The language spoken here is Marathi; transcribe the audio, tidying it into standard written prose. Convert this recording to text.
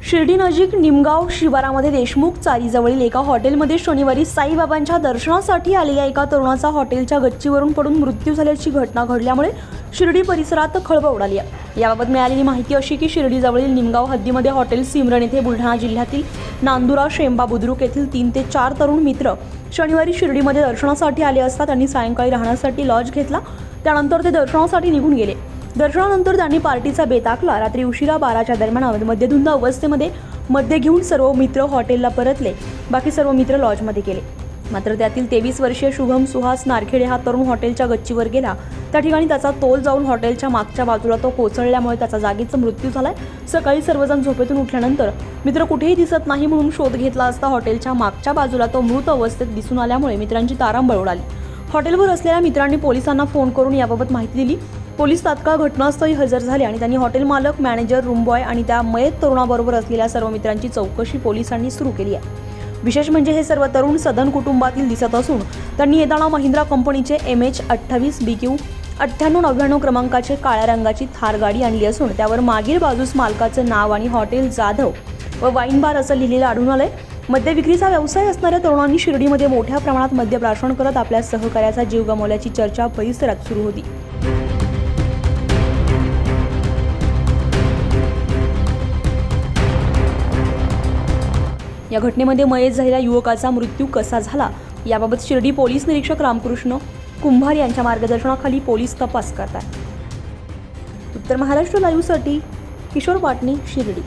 शिर्डी नजीक निमगाव शिवारामध्ये देशमुख चारीजवळील एका हॉटेलमध्ये शनिवारी साईबाबांच्या दर्शनासाठी आलेल्या एका तरुणाचा हॉटेलच्या गच्चीवरून पडून मृत्यू झाल्याची घटना घडल्यामुळे शिर्डी परिसरात खळबळ उडाली आहे। याबाबत मिळालेली माहिती अशी की शिर्डीजवळील निमगाव हद्दीमध्ये हॉटेल सिमरन येथे बुलढाणा जिल्ह्यातील नांदुरा शेंबा बुद्रुक येथील 3 ते 4 तरुण मित्र शनिवारी शिर्डीमध्ये दर्शनासाठी आले असता त्यांनी सायंकाळी राहण्यासाठी लॉज घेतला। त्यानंतर ते दर्शनासाठी निघून गेले। दर्शनानंतर त्यांनी पार्टीचा बेत आखला। रात्री उशिरा 12च्या दरम्यान मद्यधुंद अवस्थेमध्ये मद्य घेऊन सर्व मित्र हॉटेलला परतले। बाकी सर्व मित्र लॉजमध्ये गेले। मात्र त्यातील 23 वर्षीय शुभम सुहास नारखेडे हा तरुण हॉटेलच्या गच्चीवर गेला। त्या ठिकाणी त्याचा तोल जाऊन हॉटेलच्या मागच्या बाजूला तो कोसळल्यामुळे त्याचा जागीच मृत्यू झालाय। सकाळी सर्वजण झोपेतून उठल्यानंतर मित्र कुठेही दिसत नाही म्हणून शोध घेतला असता हॉटेलच्या मागच्या बाजूला तो मृत अवस्थेत दिसून आल्यामुळे मित्रांची तारांबळ उडाली। हॉटेलवर असलेल्या मित्रांनी पोलिसांना फोन करून याबाबत माहिती दिली। पोलीस तात्काळ घटनास्थळी हजर झाले आणि त्यांनी हॉटेल मालक, मॅनेजर, रूम बॉय आणि त्या मयत तरुणाबरोबर असलेल्या सर्व मित्रांची चौकशी पोलिसांनी सुरू केली आहे। विशेष म्हणजे हे सर्व तरुण सदन कुटुंबातील दिसत असून त्यांनी येताना महिंद्रा कंपनीचे MH28 BQ 9899 क्रमांकाचे काळ्या रंगाची थार गाडी आणली असून त्यावर मागील बाजूस मालकाचं नाव आणि हॉटेल जाधव व वाईन बार असं लिहिलेलं आढळून आलंय। मद्य विक्रीचा व्यवसाय असणाऱ्या तरुणांनी शिर्डीमध्ये मोठ्या प्रमाणात मद्य प्राशन करत आपल्या सहकार्याचा जीव गमावल्याची चर्चा परिसरात सुरू होती। या घटनेमध्ये मयत झालेल्या युवकाचा मृत्यू कसा झाला याबाबत शिर्डी पोलीस निरीक्षक रामकृष्ण कुंभार यांच्या मार्गदर्शनाखाली पोलीस तपास करतात। उत्तर महाराष्ट्र लाईव्हसाठी किशोर पाटणी, शिर्डी।